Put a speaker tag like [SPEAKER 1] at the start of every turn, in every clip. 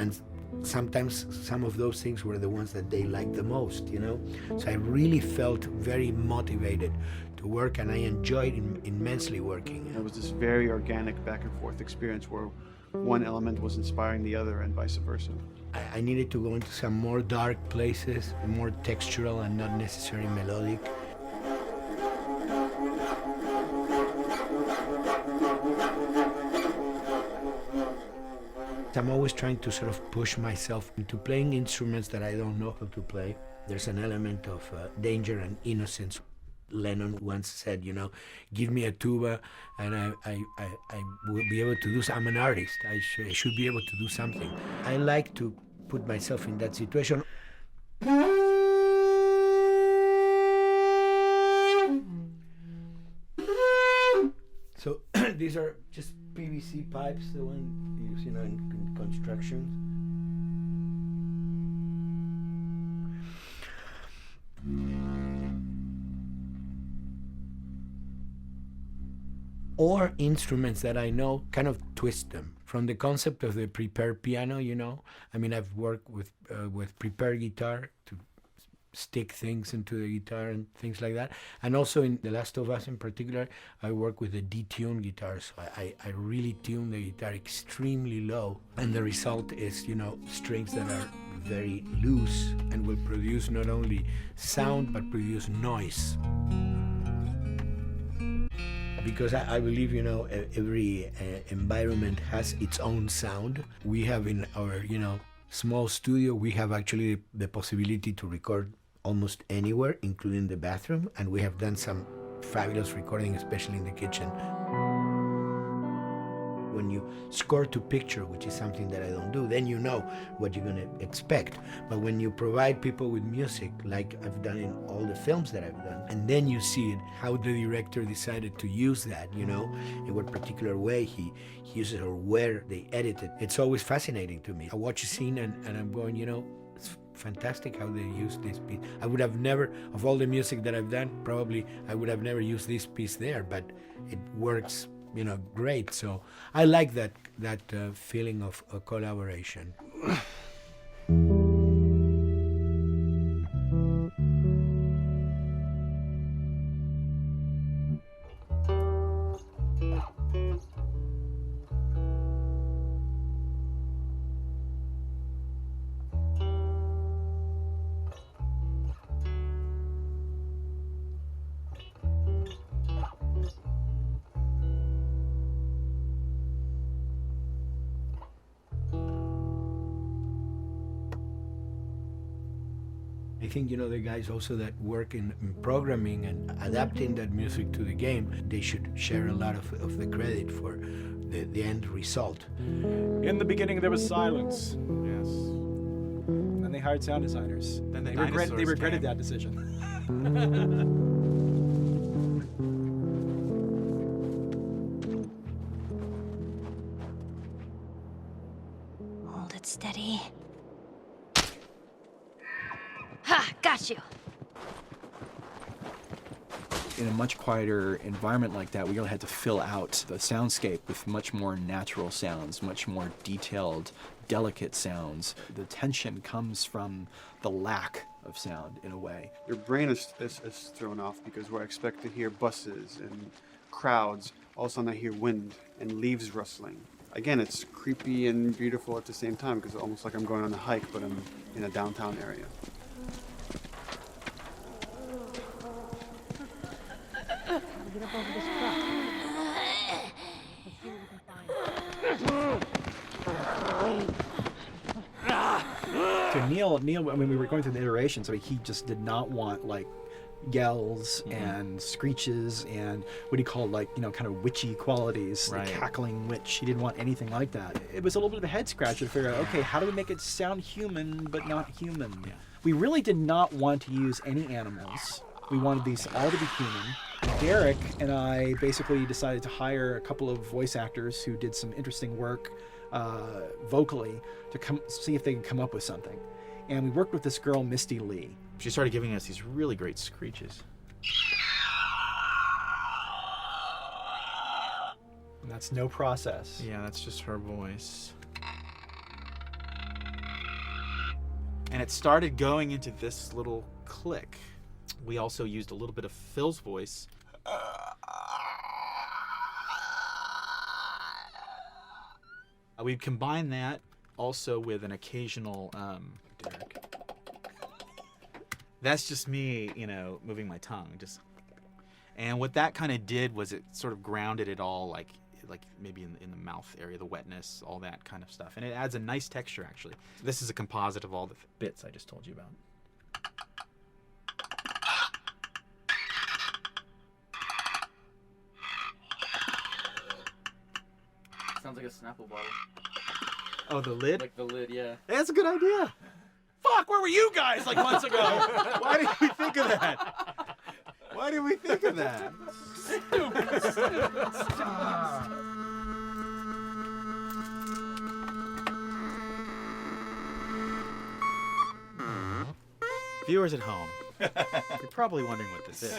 [SPEAKER 1] and sometimes some of those things were the ones that they liked the most, you know? So I really felt very motivated to work, and I enjoyed immensely working.
[SPEAKER 2] It was this very organic back and forth experience where one element was inspiring the other and vice versa.
[SPEAKER 1] I needed to go into some more dark places, more textural and not necessarily melodic. I'm always trying to sort of push myself into playing instruments that I don't know how to play. There's an element of danger and innocence. Lennon once said, you know, give me a tuba and I will be able to do something. I'm an artist. I should be able to do something. I like to put myself in that situation. So these are just PVC pipes, the one you use, you know, in construction. Or instruments that I know, kind of twist them. From the concept of the prepared piano, you know, I mean, I've worked with prepared guitar to stick things into the guitar and things like that. And also in The Last of Us in particular, I work with a detuned guitar. So I really tune the guitar extremely low. And the result is, you know, strings that are very loose and will produce not only sound, but produce noise. Because I believe, you know, every environment has its own sound. We have in our, you know, small studio, we have actually the possibility to record almost anywhere, including the bathroom, and we have done some fabulous recording, especially in the kitchen. When you score to picture, which is something that I don't do, then you know what you're going to expect. But when you provide people with music, like I've done in all the films that I've done, and then you see it, how the director decided to use that, you know, in what particular way he uses it or where they edit it. It's always fascinating to me. I watch a scene and I'm going, you know, it's fantastic how they use this piece. I would have never, of all the music that I've done, probably I would have never used this piece there, but it works, you know, great. So I like that feeling of a collaboration. I think, you know, the guys also that work in programming and adapting that music to the game, they should share a lot of the credit for the end result.
[SPEAKER 3] In the beginning, there was silence.
[SPEAKER 2] Yes.
[SPEAKER 3] Then they hired sound designers.
[SPEAKER 4] Then
[SPEAKER 3] They regretted that decision.
[SPEAKER 5] Hold it steady. Ha! Got you!
[SPEAKER 4] In a much quieter environment like that, we really had to fill out the soundscape with much more natural sounds, much more detailed, delicate sounds. The tension comes from the lack of sound, in a way.
[SPEAKER 2] Your brain is thrown off because where I expect to hear buses and crowds, all of a sudden I hear wind and leaves rustling. Again, it's creepy and beautiful at the same time because it's almost like I'm going on a hike, but I'm in a downtown area.
[SPEAKER 6] Get up over this truck. Let's see what we can find.
[SPEAKER 4] To Neil, I mean, we were going through the iterations, so he just did not want, like, yells and screeches and what he called, like, you know, kind of witchy qualities,
[SPEAKER 7] Right.
[SPEAKER 4] the cackling witch. He didn't want anything like that. It was a little bit of a head scratcher to figure out, okay, how do we make it sound human but not human?
[SPEAKER 7] Yeah.
[SPEAKER 4] We really did not want to use any animals. We wanted these all to be human. Derek and I basically decided to hire a couple of voice actors who did some interesting work vocally to come see if they could come up with something. And we worked with this girl, Misty Lee.
[SPEAKER 7] She started giving us these really great screeches.
[SPEAKER 4] And that's no process.
[SPEAKER 7] Yeah, that's just her voice. And it started going into this little click. We also used a little bit of Phil's voice. We'd combine that also with an occasional Derek. That's just me, you know, moving my tongue. And what that kind of did was it sort of grounded it all, like maybe in the mouth area, the wetness, all that kind of stuff. And it adds a nice texture, actually. This is a composite of all the bits I just told you about.
[SPEAKER 8] Sounds like a Snapple bottle.
[SPEAKER 7] Oh, the lid?
[SPEAKER 8] Like the lid, yeah.
[SPEAKER 7] That's a good idea. Fuck, where were you guys like months ago? Why did we think of that? Why did we think of that? Viewers at home, you're probably wondering what this is.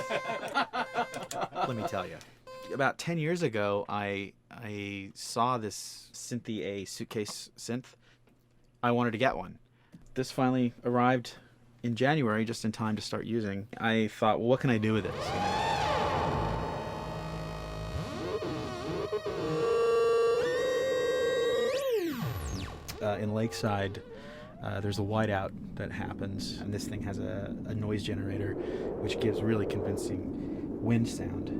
[SPEAKER 7] Let me tell you. About 10 years ago, I saw this Synthie A suitcase synth. I wanted to get one. This finally arrived in January, just in time to start using. I thought, well, what can I do with this? In Lakeside, there's a whiteout that happens, and this thing has a noise generator, which gives really convincing wind sound.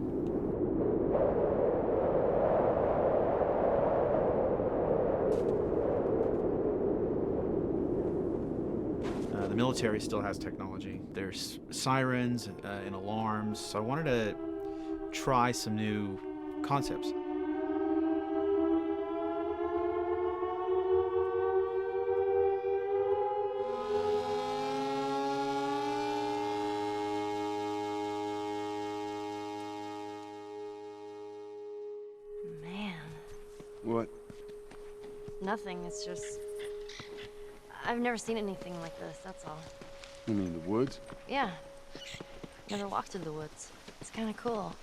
[SPEAKER 7] The military still has technology. There's sirens and alarms, so I wanted to try some new concepts.
[SPEAKER 5] Man,
[SPEAKER 2] What?
[SPEAKER 5] nothing. It's just... I've never seen anything like this, that's all.
[SPEAKER 2] You mean the woods?
[SPEAKER 5] Yeah. Never walked through the woods. It's kind of cool.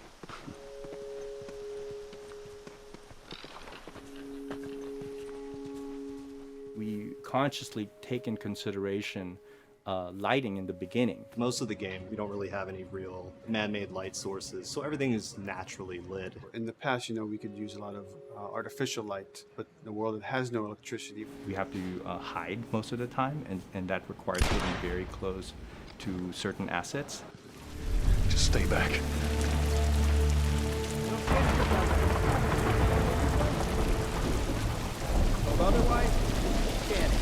[SPEAKER 9] We consciously take in consideration lighting in the beginning.
[SPEAKER 10] Most of the game, we don't really have any real man-made light sources, so everything is naturally lit.
[SPEAKER 2] In the past, you know, we could use a lot of artificial light, but in a world that has no electricity,
[SPEAKER 9] We have to hide most of the time, and that requires getting very close to certain assets.
[SPEAKER 10] Just stay back.
[SPEAKER 3] Otherwise, can't.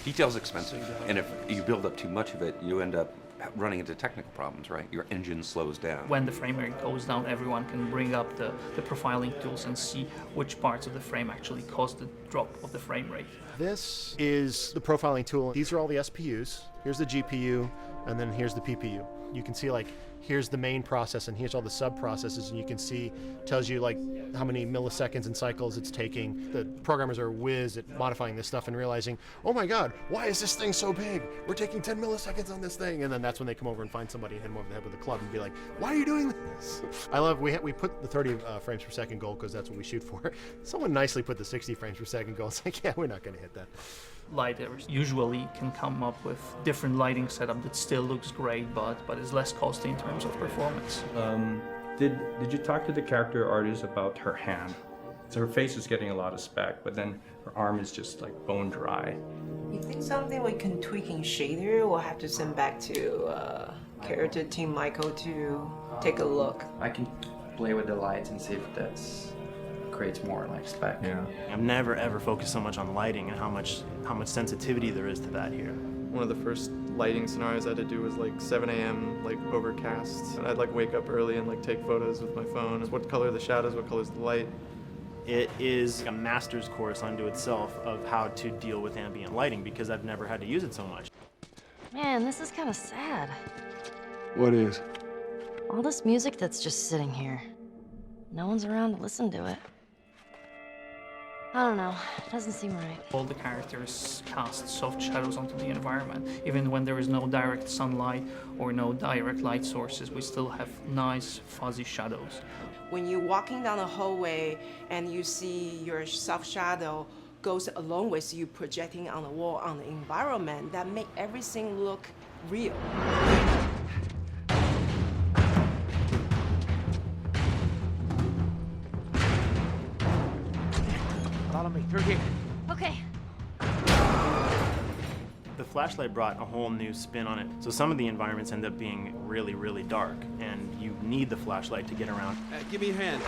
[SPEAKER 11] Detail's expensive, and if you build up too much of it, you end up running into technical problems, right? Your engine slows down.
[SPEAKER 8] When the frame rate goes down, everyone can bring up the profiling tools and see which parts of the frame actually cause the drop of the frame rate.
[SPEAKER 12] This is the profiling tool. These are all the SPUs. Here's the GPU, and then here's the PPU. You can see, like, here's the main process, and here's all the sub-processes, and you can see, tells you, like, how many milliseconds and cycles it's taking. The programmers are whiz at modifying this stuff and realizing, oh my god, why is this thing so big? We're taking 10 milliseconds on this thing. And then that's when they come over and find somebody and hit them over the head with a club and be like, why are you doing this? I love, we put the 30 frames per second goal because that's what we shoot for. Someone nicely put the 60 frames per second goal. It's like, yeah, we're not going to hit that.
[SPEAKER 8] Lighters usually can come up with different lighting setup that still looks great, but is less costly in terms of performance.
[SPEAKER 9] Did you talk to the character artist about her hand? So her face is getting a lot of spec, but then her arm is just like bone dry.
[SPEAKER 13] You think something we can tweak in shader? We'll have to send back to character team Michael to take a look.
[SPEAKER 8] I can play with the lights and see if that's creates more like spec.
[SPEAKER 9] Yeah.
[SPEAKER 10] I've never ever focused so much on lighting and how much sensitivity there is to that here.
[SPEAKER 14] One of the first lighting scenarios I had to do was like 7 a.m. like overcast. And I'd like wake up early and like take photos with my phone. What color are the shadows? What color is the light?
[SPEAKER 10] It is a master's course unto itself of how to deal with ambient lighting because I've never had to use it so much.
[SPEAKER 5] Man, this is kind of sad.
[SPEAKER 2] What is?
[SPEAKER 5] All this music that's just sitting here. No one's around to listen to it. I don't know. It doesn't seem right.
[SPEAKER 8] All the characters cast soft shadows onto the environment. Even when there is no direct sunlight or no direct light sources, we still have nice fuzzy shadows.
[SPEAKER 13] When you're walking down the hallway and you see your soft shadow goes along with you projecting on the wall, on the environment, that make everything look real.
[SPEAKER 3] Follow me through here.
[SPEAKER 5] Okay.
[SPEAKER 10] The flashlight brought a whole new spin on it. So some of the environments end up being really, really dark, and you need the flashlight to get around.
[SPEAKER 3] Give me a hand.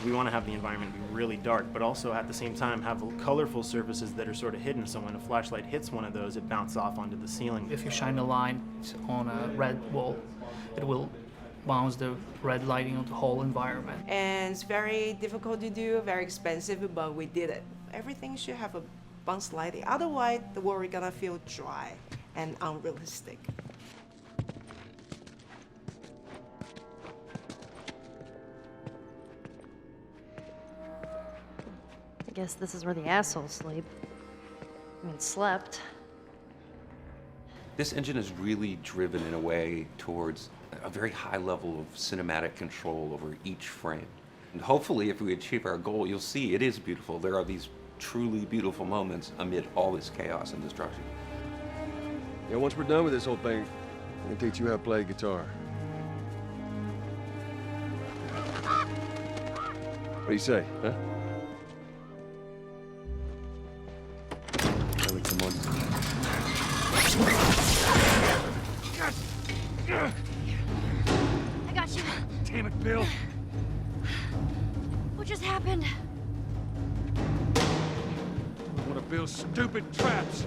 [SPEAKER 10] We want to have the environment be really dark, but also at the same time have colorful surfaces that are sort of hidden, so when a flashlight hits one of those, it bounces off onto the ceiling.
[SPEAKER 8] If you shine a light on a red wall, it will bounce the red lighting on the whole environment.
[SPEAKER 13] And it's very difficult to do, very expensive, but we did it. Everything should have a bounce lighting. Otherwise, the world is gonna feel dry and unrealistic.
[SPEAKER 5] I guess this is where the assholes sleep. I mean, slept.
[SPEAKER 11] This engine is really driven in a way towards a very high level of cinematic control over each frame. And hopefully, if we achieve our goal, you'll see it is beautiful. There are these truly beautiful moments amid all this chaos and destruction.
[SPEAKER 15] Yeah, once we're done with this whole thing, I can teach you how to play guitar. What do you say, huh? I like some money.
[SPEAKER 5] I got you.
[SPEAKER 15] Damn it, Bill.
[SPEAKER 5] What just happened?
[SPEAKER 15] One of Bill's stupid traps.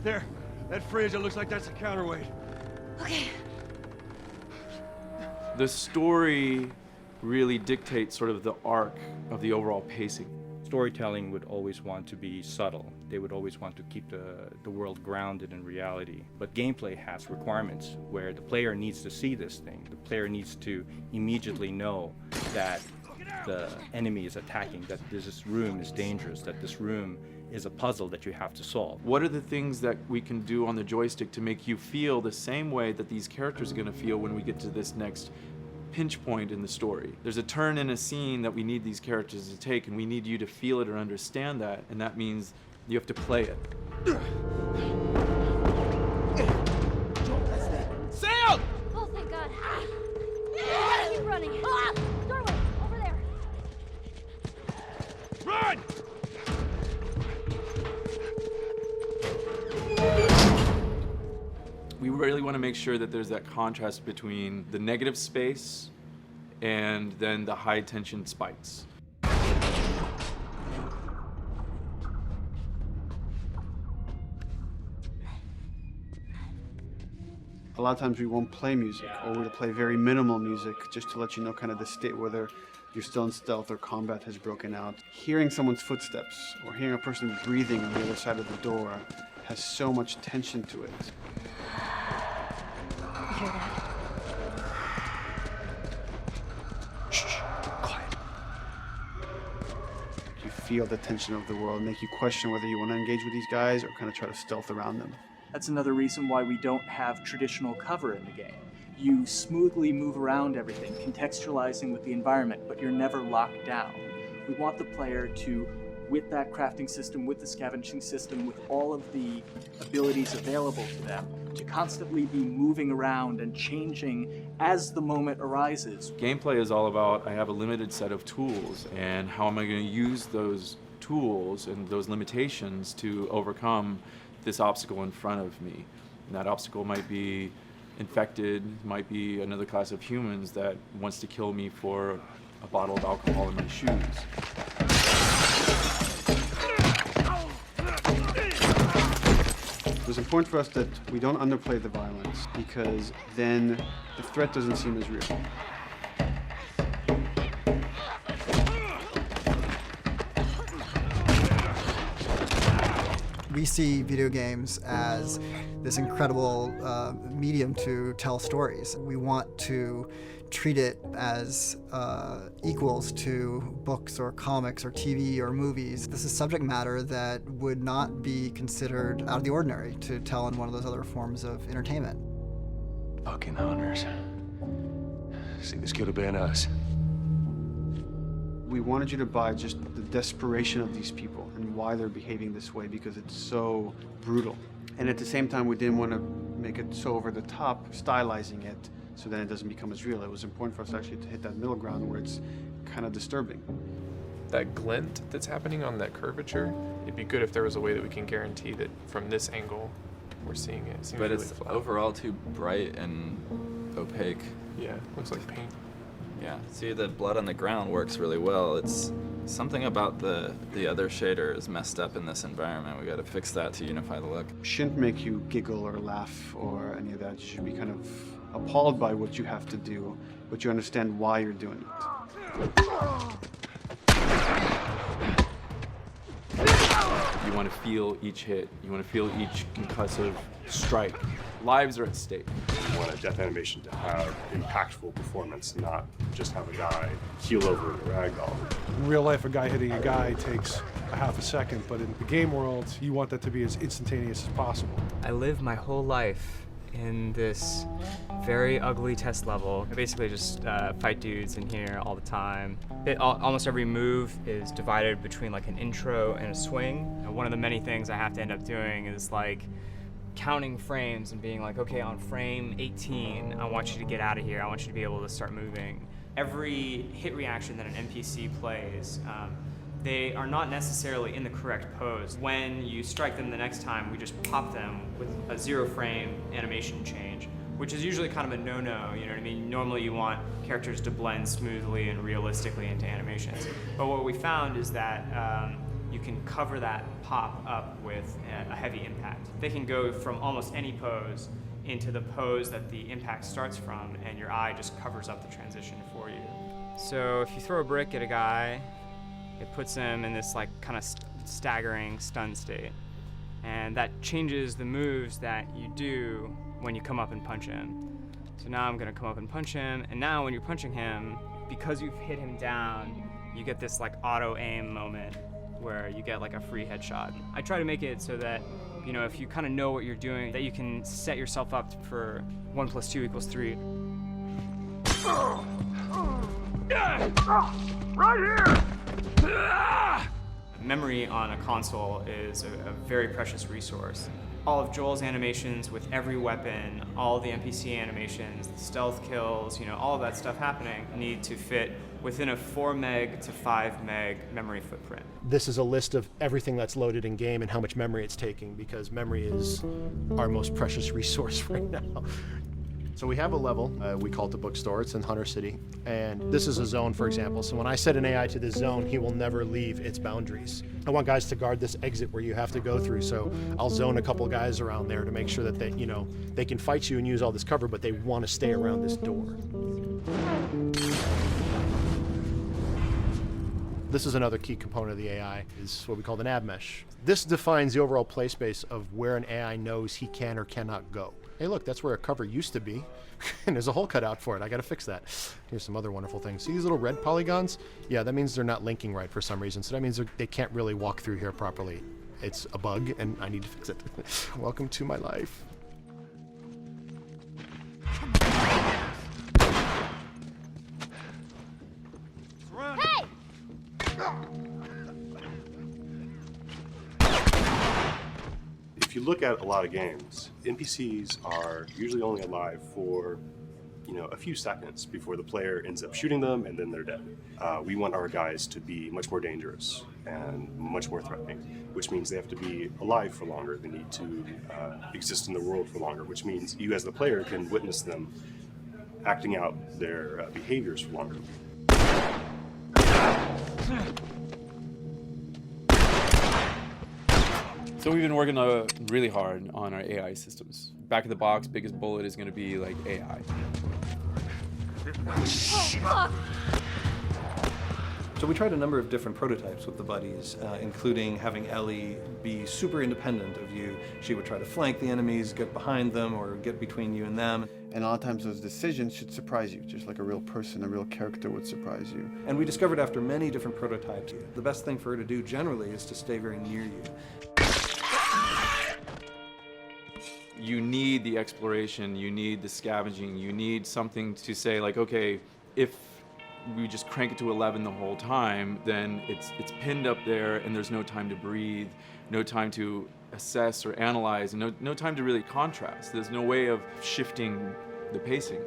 [SPEAKER 15] There, that fridge, it looks like that's a counterweight.
[SPEAKER 5] Okay.
[SPEAKER 16] The story really dictates sort of the arc of the overall pacing.
[SPEAKER 9] Storytelling would always want to be subtle. They would always want to keep the world grounded in reality. But gameplay has requirements where the player needs to see this thing. The player needs to immediately know that the enemy is attacking, that this room is dangerous, that this room is a puzzle that you have to solve.
[SPEAKER 16] What are the things that we can do on the joystick to make you feel the same way that these characters are going to feel when we get to this next pinch point in the story? There's a turn in a scene that we need these characters to take, and we need you to feel it or understand that, and that means you have to play it.
[SPEAKER 3] Sail!
[SPEAKER 5] Oh, thank God. I gotta keep running. Ah! Doorway, over there.
[SPEAKER 15] Run!
[SPEAKER 16] We really want to make sure that there's that contrast between the negative space and then the high tension spikes.
[SPEAKER 2] A lot of times we won't play music, or we'll play very minimal music just to let you know kind of the state, whether you're still in stealth or combat has broken out. Hearing someone's footsteps or hearing a person breathing on the other side of the door has so much tension to it.
[SPEAKER 5] You hear that?
[SPEAKER 2] Shh, quiet. You feel the tension of the world, make you question whether you want to engage with these guys or kind of try to stealth around them.
[SPEAKER 17] That's another reason why we don't have traditional cover in the game. You smoothly move around everything, contextualizing with the environment, but you're never locked down. We want the player to, with that crafting system, with the scavenging system, with all of the abilities available to them, to constantly be moving around and changing as the moment arises.
[SPEAKER 16] Gameplay is all about, I have a limited set of tools, and how am I going to use those tools and those limitations to overcome this obstacle in front of me. And that obstacle might be infected, might be another class of humans that wants to kill me for a bottle of alcohol in my shoes.
[SPEAKER 2] It was important for us that we don't underplay the violence, because then the threat doesn't seem as real.
[SPEAKER 18] We see video games as this incredible medium to tell stories. We want to treat it as equals to books or comics or TV or movies. This is subject matter that would not be considered out of the ordinary to tell in one of those other forms of entertainment.
[SPEAKER 15] Fucking hunters. See, this could have been us.
[SPEAKER 2] We wanted you to buy just the desperation of these people and why they're behaving this way, because it's so brutal. And at the same time, we didn't want to make it so over the top, stylizing it, so then it doesn't become as real. It was important for us actually to hit that middle ground where it's kind of disturbing.
[SPEAKER 19] That glint that's happening on that curvature, it'd be good if there was a way that we can guarantee that from this angle, we're seeing it. It seems
[SPEAKER 20] But
[SPEAKER 19] really
[SPEAKER 20] it's
[SPEAKER 19] flat.
[SPEAKER 20] overall too bright and opaque.
[SPEAKER 19] Yeah, looks like paint.
[SPEAKER 20] Yeah, see, the blood on the ground works really well. It's something about the other shader is messed up in this environment. We got to fix that to unify the look.
[SPEAKER 2] Shouldn't make you giggle or laugh or any of that. You should be kind of appalled by what you have to do, but you understand why you're doing it.
[SPEAKER 16] You want to feel each hit. You want to feel each concussive strike. Lives are at stake.
[SPEAKER 21] We want a death animation to have impactful performance, not just have a guy keel over in a ragdoll.
[SPEAKER 22] In real life, a guy hitting a guy takes a half a second, but in the game world, you want that to be as instantaneous as possible.
[SPEAKER 23] I lived my whole life in this very ugly test level. I basically just fight dudes in here all the time. Almost every move is divided between like an intro and a swing. And one of the many things I have to end up doing is like counting frames and being like, okay, on frame 18, I want you to get out of here. I want you to be able to start moving. Every hit reaction that an NPC plays, they are not necessarily in the correct pose. When you strike them the next time, we just pop them with a 0-frame animation change, which is usually kind of a no-no, you know what I mean? Normally you want characters to blend smoothly and realistically into animations. But what we found is that you can cover that pop up with a heavy impact. They can go from almost any pose into the pose that the impact starts from, and your eye just covers up the transition for you. So if you throw a brick at a guy, it puts him in this like kind of staggering stun state. And that changes the moves that you do when you come up and punch him. So now I'm gonna come up and punch him, and now when you're punching him, because you've hit him down, you get this like auto aim moment where you get like a free headshot. I try to make it so that, you know, if you kind of know what you're doing, that you can set yourself up for 1 + 2 = 3.
[SPEAKER 3] Right here!
[SPEAKER 23] Memory on a console is a very precious resource. All of Joel's animations with every weapon, all the NPC animations, the stealth kills, you know, all of that stuff happening need to fit within a 4 meg to 5 meg memory footprint.
[SPEAKER 12] This is a list of everything that's loaded in game and how much memory it's taking, because memory is our most precious resource right now. So we have a level, we call it the bookstore, it's in Hunter City, and this is a zone, for example. So when I set an AI to this zone, he will never leave its boundaries. I want guys to guard this exit where you have to go through, so I'll zone a couple guys around there to make sure that they, you know, they can fight you and use all this cover, but they want to stay around this door. This is another key component of the AI, is what we call the nav mesh. This defines the overall play space of where an AI knows he can or cannot go. Hey look, that's where a cover used to be, and there's a hole cut out for it. I gotta fix that. Here's some other wonderful things. See these little red polygons? Yeah, that means they're not linking right for some reason, so that means they can't really walk through here properly. It's a bug, and I need to fix it. Welcome to my life.
[SPEAKER 3] Hey!
[SPEAKER 21] If you look at a lot of games, NPCs are usually only alive for, you know, a few seconds before the player ends up shooting them and then they're dead. We want our guys to be much more dangerous and much more threatening, which means they have to be alive for longer. They need to exist in the world for longer, which means you as the player can witness them acting out their behaviors for longer.
[SPEAKER 16] So we've been working really hard on our AI systems. Back of the box, biggest bullet is going to be like AI.
[SPEAKER 24] So we tried a number of different prototypes with the buddies, including having Ellie be super independent of you. She would try to flank the enemies, get behind them, or get between you and them.
[SPEAKER 2] And a lot of times those decisions should surprise you, just like a real person, a real character would surprise you.
[SPEAKER 24] And we discovered after many different prototypes, the best thing for her to do generally is to stay very near you.
[SPEAKER 16] you need the exploration, you need the scavenging, you need something to say like, okay, if we just crank it to 11 the whole time, then it's pinned up there and there's no time to breathe, no time to assess or analyze, and no time to really contrast. There's no way of shifting the pacing.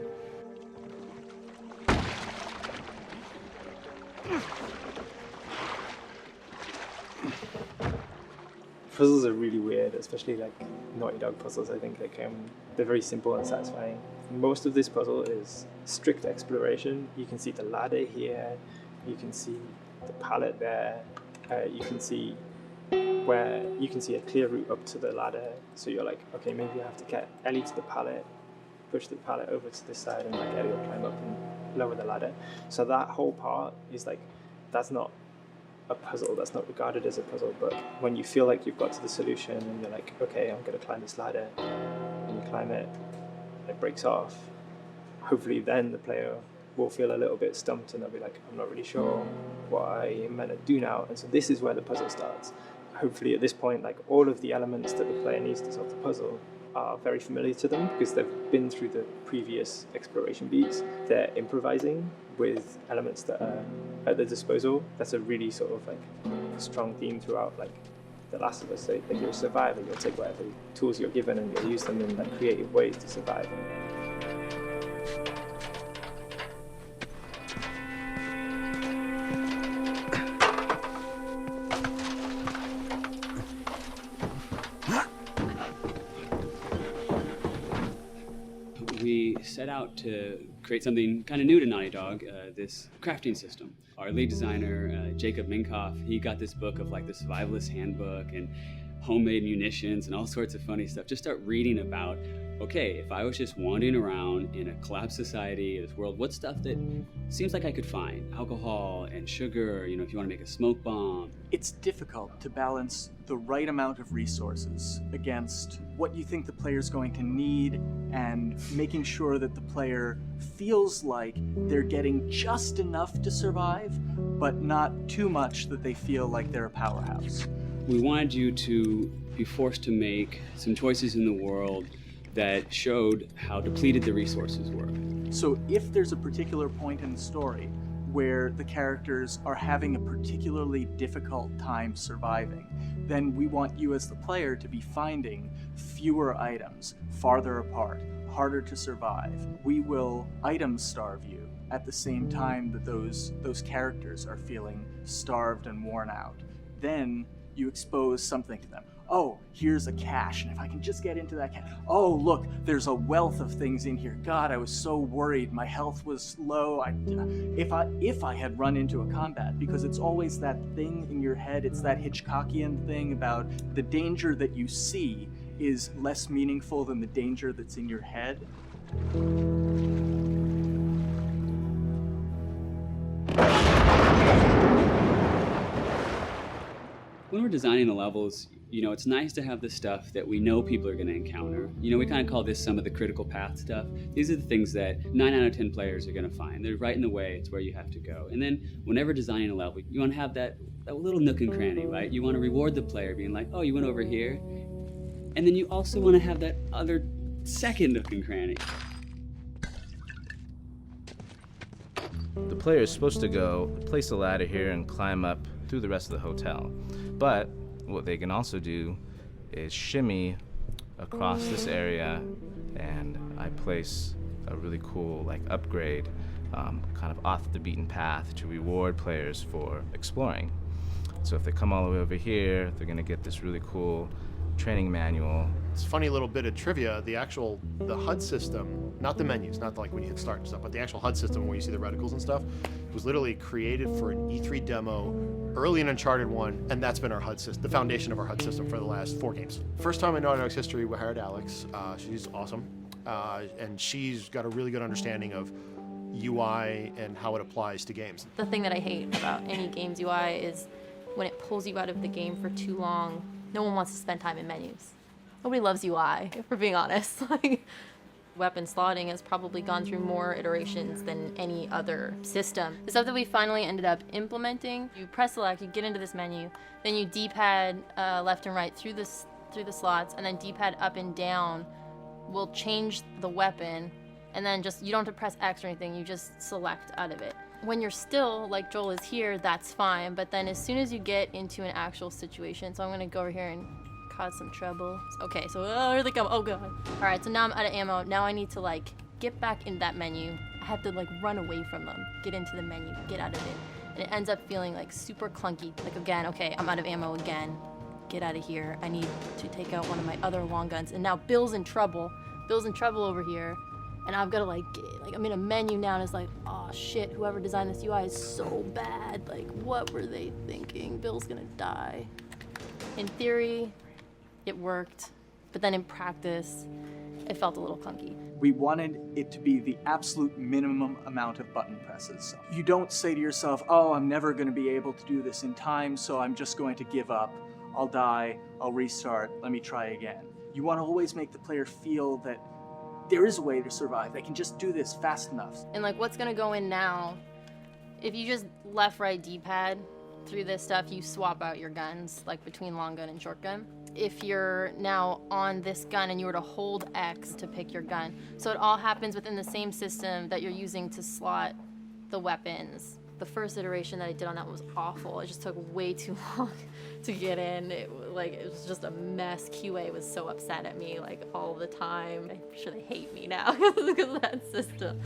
[SPEAKER 17] Puzzles are really weird, especially like Naughty Dog puzzles. I think they're very simple and satisfying. Most of this puzzle is strict exploration. You can see the ladder here, you can see the pallet there, you can see a clear route up to the ladder. So you're like, okay, maybe I have to get Ellie to the pallet, push the pallet over to this side, and like Ellie will climb up and lower the ladder. So that whole part is like, that's not a puzzle, that's not regarded as a puzzle, but when you feel like you've got to the solution and you're like, okay, I'm going to climb this ladder, and you climb it, and it breaks off, hopefully then the player will feel a little bit stumped and they'll be like, I'm not really sure what I'm meant to do now. And so this is where the puzzle starts. Hopefully at this point, like all of the elements that the player needs to solve the puzzle are very familiar to them because they've been through the previous exploration beats. They're improvising with elements that are at their disposal. That's a really sort of like strong theme throughout like The Last of Us. So like you're a survivor, you'll take whatever tools you're given and you'll use them in like creative ways to survive.
[SPEAKER 1] We set out to create something kind of new to Naughty Dog, this crafting system. Our lead designer, Jacob Minkoff, he got this book of like the Survivalist Handbook and homemade munitions and all sorts of funny stuff. Just start reading about, okay, if I was just wandering around in a collapsed society, this world, what stuff that seems like I could find? Alcohol and sugar, you know, if you want to make a smoke bomb.
[SPEAKER 17] It's difficult to balance the right amount of resources against what you think the player's going to need and making sure that the player feels like they're getting just enough to survive, but not too much that they feel like they're a powerhouse.
[SPEAKER 1] We wanted you to be forced to make some choices in the world that showed how depleted the resources were.
[SPEAKER 17] So if there's a particular point in the story where the characters are having a particularly difficult time surviving, then we want you as the player to be finding fewer items, farther apart, harder to survive. We will item starve you at the same time that those characters are feeling starved and worn out. Then you expose something to them. Oh, here's a cache, and if I can just get into that cache. Oh, look, there's a wealth of things in here. God, I was so worried. My health was low. If I had run into a combat, because it's always that thing in your head, it's that Hitchcockian thing about the danger that you see is less meaningful than the danger that's in your head.
[SPEAKER 1] When we're designing the levels, you know, it's nice to have the stuff that we know people are going to encounter. You know, we kind of call this some of the critical path stuff. These are the things that 9 out of 10 players are going to find. They're right in the way. It's where you have to go. And then whenever designing a level, you want to have that little nook and cranny, right? You want to reward the player being like, oh, you went over here. And then you also want to have that other second nook and cranny.
[SPEAKER 4] The player is supposed to go place a ladder here and climb up through the rest of the hotel. But what they can also do is shimmy across this area, and I place a really cool like upgrade kind of off the beaten path to reward players for exploring. So if they come all the way over here, they're gonna get this really cool training manual.
[SPEAKER 12] It's a funny little bit of trivia. The HUD system, not the menus, not like when you hit start and stuff, but the actual HUD system where you see the reticles and stuff, was literally created for an E3 demo early in Uncharted 1, and that's been our HUD system, the foundation of our HUD system for the last 4 games. First time in Naughty Dog's history, we hired Alex. She's awesome, and she's got a really good understanding of UI and how it applies to games.
[SPEAKER 6] The thing that I hate about any game's UI is when it pulls you out of the game for too long. No one wants to spend time in menus. Nobody loves UI, if we're being honest. Like, weapon slotting has probably gone through more iterations than any other system. The stuff that we finally ended up implementing, you press select, you get into this menu, then you D-pad left and right through the slots, and then D-pad up and down will change the weapon, and then just, you don't have to press X or anything, you just select out of it. When you're still, like Joel is here, that's fine, but then as soon as you get into an actual situation, so I'm gonna go over here and cause some trouble. Okay, so here they come, oh god. All right, so now I'm out of ammo. Now I need to like get back in that menu. I have to like run away from them, get into the menu, get out of it. And it ends up feeling like super clunky. Like again, okay, I'm out of ammo again. Get out of here. I need to take out one of my other long guns. And now Bill's in trouble. Bill's in trouble over here. And I've got to like I'm in a menu now and it's like, oh shit, whoever designed this UI is so bad. Like, what were they thinking? Bill's gonna die. In theory, it worked, but then in practice, it felt a little clunky.
[SPEAKER 17] We wanted it to be the absolute minimum amount of button presses. You don't say to yourself, oh, I'm never gonna be able to do this in time, so I'm just going to give up. I'll die, I'll restart, let me try again. You wanna always make the player feel that there is a way to survive. They can just do this fast enough.
[SPEAKER 6] And like what's gonna go in now, if you just left, right, D-pad through this stuff, you swap out your guns, like between long gun and short gun. If you're now on this gun and you were to hold X to pick your gun. So it all happens within the same system that you're using to slot the weapons. The first iteration that I did on that was awful. It just took way too long to get in. It was just a mess. QA was so upset at me like all the time. I'm sure they hate me now because of that system.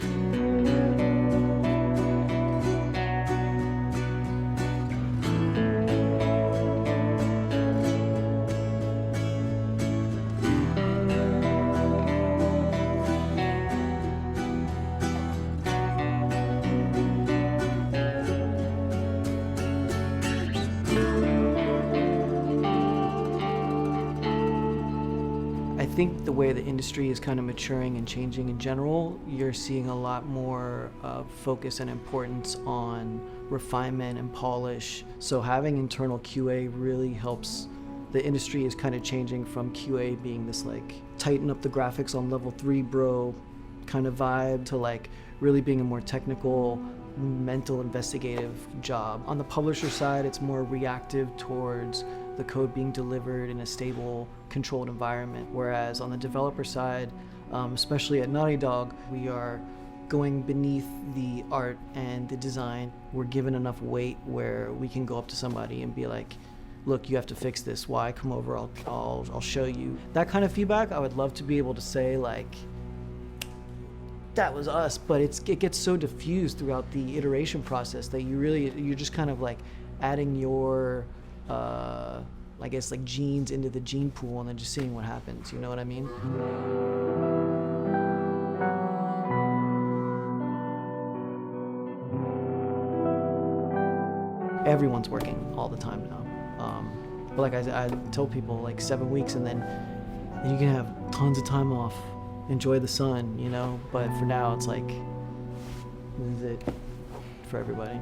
[SPEAKER 7] I think the way the industry is kind of maturing and changing in general, you're seeing a lot more focus and importance on refinement and polish. So having internal QA really helps. The industry is kind of changing from QA being this like tighten up the graphics on level 3 bro kind of vibe to like really being a more technical, mental investigative job. On the publisher side, it's more reactive towards the code being delivered in a stable, controlled environment. Whereas on the developer side, especially at Naughty Dog, we are going beneath the art and the design. We're given enough weight where we can go up to somebody and be like, look, you have to fix this. Why? Come over, I'll show you. That kind of feedback, I would love to be able to say like, that was us, but it gets so diffused throughout the iteration process that you're just kind of like adding your, I guess like genes into the gene pool and then just seeing what happens, you know what I mean? Everyone's working all the time now. But like I tell people, like 7 weeks and then you can have tons of time off, enjoy the sun, you know? But for now, it's like, this is it for everybody.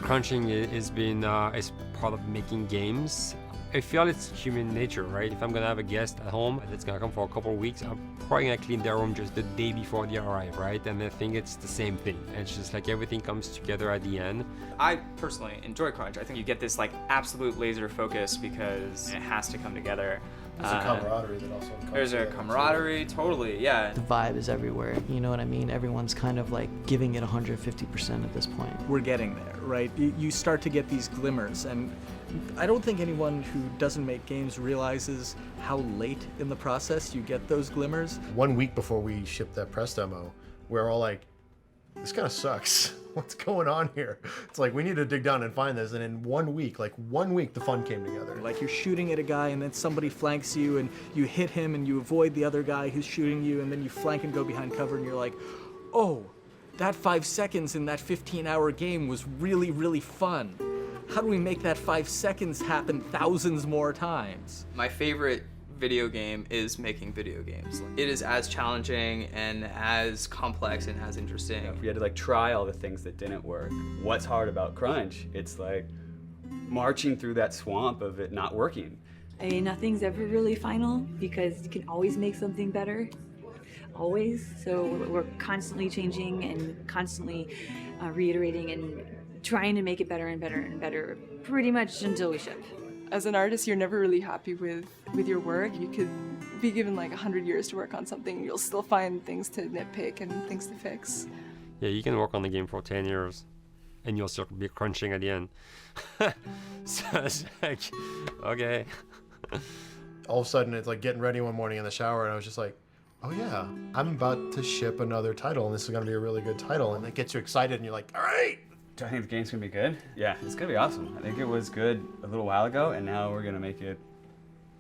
[SPEAKER 8] Crunching is part of making games. I feel it's human nature, right? If I'm gonna have a guest at home that's gonna come for a couple of weeks, I'm probably gonna clean their room just the day before they arrive, right? And I think it's the same thing. It's just like everything comes together at the end.
[SPEAKER 10] I personally enjoy crunch. I think you get this like absolute laser focus because it has to come together.
[SPEAKER 12] There's a camaraderie that also comes
[SPEAKER 10] There's a camaraderie, totally, yeah.
[SPEAKER 7] The vibe is everywhere, you know what I mean? Everyone's kind of like giving it 150% at this point.
[SPEAKER 17] We're getting there, right? You start to get these glimmers, and I don't think anyone who doesn't make games realizes how late in the process you get those glimmers.
[SPEAKER 12] 1 week before we shipped that press demo, we're all like, this kind of sucks. What's going on here? It's like, we need to dig down and find this. And in 1 week, the fun came together.
[SPEAKER 17] Like you're shooting at a guy and then somebody flanks you and you hit him and you avoid the other guy who's shooting you and then you flank and go behind cover and you're like, oh, that 5 seconds in that 15-hour game was really, really fun. How do we make that 5 seconds happen thousands more times?
[SPEAKER 10] My favorite
[SPEAKER 9] video game is making video games. It is as challenging and as complex and as interesting.
[SPEAKER 1] If we had to like try all the things that didn't work, what's hard about Crunch? It's like marching through that swamp of it not working.
[SPEAKER 11] I mean, nothing's ever really final because you can always make something better, always. So we're constantly changing and constantly reiterating and trying to make it better and better and better, pretty much until we ship.
[SPEAKER 13] As an artist, you're never really happy with your work. You could be given like 100 years to work on something, you'll still find things to nitpick and things to fix.
[SPEAKER 8] Yeah, you can work on the game for 10 years and you'll still be crunching at the end. So it's like, okay.
[SPEAKER 12] All of a sudden, it's like getting ready one morning in the shower, and I was just like, oh yeah, I'm about to ship another title, and this is going to be a really good title, and it gets you excited, and you're like, all right.
[SPEAKER 1] Do I think the game's gonna be good? Yeah, it's gonna be awesome. I think it was good a little while ago, and now we're gonna make it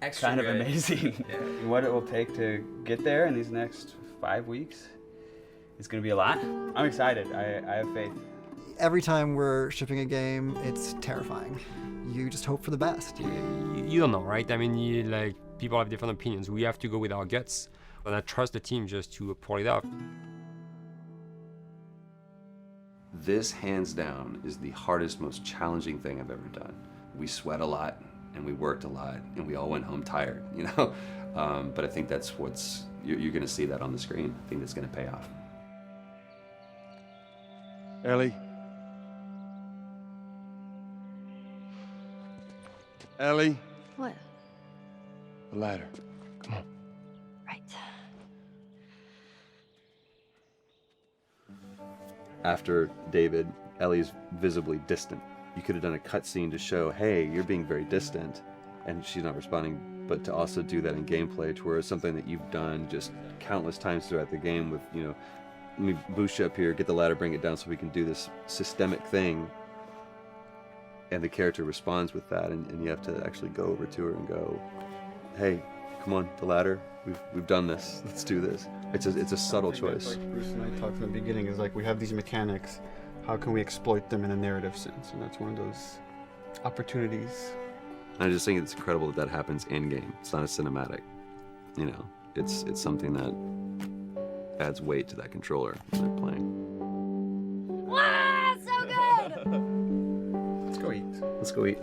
[SPEAKER 9] Extra
[SPEAKER 1] kind of
[SPEAKER 9] good.
[SPEAKER 1] amazing.
[SPEAKER 9] Yeah.
[SPEAKER 1] What it will take to get there in these next 5 weeks is gonna be a lot. I'm excited. I have faith.
[SPEAKER 18] Every time we're shipping a game, it's terrifying. You just hope for the best.
[SPEAKER 8] You don't know, right? I mean, people have different opinions. We have to go with our guts, and I trust the team just to pull it off.
[SPEAKER 14] This, hands down, is the hardest, most challenging thing I've ever done. We sweat a lot, and we worked a lot, and we all went home tired, you know? But I think that's you're gonna see that on the screen. I think that's gonna pay off.
[SPEAKER 15] Ellie? Ellie?
[SPEAKER 5] What?
[SPEAKER 15] The ladder. Come on.
[SPEAKER 5] Right.
[SPEAKER 14] After David, Ellie's visibly distant. You could have done a cutscene to show, hey, you're being very distant, and she's not responding, but to also do that in gameplay, to where it's something that you've done just countless times throughout the game with, you know, let me boost you up here, get the ladder, bring it down so we can do this systemic thing, and the character responds with that, and you have to actually go over to her and go, hey, come on, the ladder, we've done this, let's do this. It's a subtle choice.
[SPEAKER 2] Like Bruce and I talked in the beginning, is like we have these mechanics, how can we exploit them in a narrative sense? And that's one of those opportunities.
[SPEAKER 14] I just think it's incredible that happens in-game. It's not a cinematic, you know, it's something that adds weight to that controller when they're playing.
[SPEAKER 5] Wow, so good!
[SPEAKER 2] Let's go eat.
[SPEAKER 14] Let's go eat.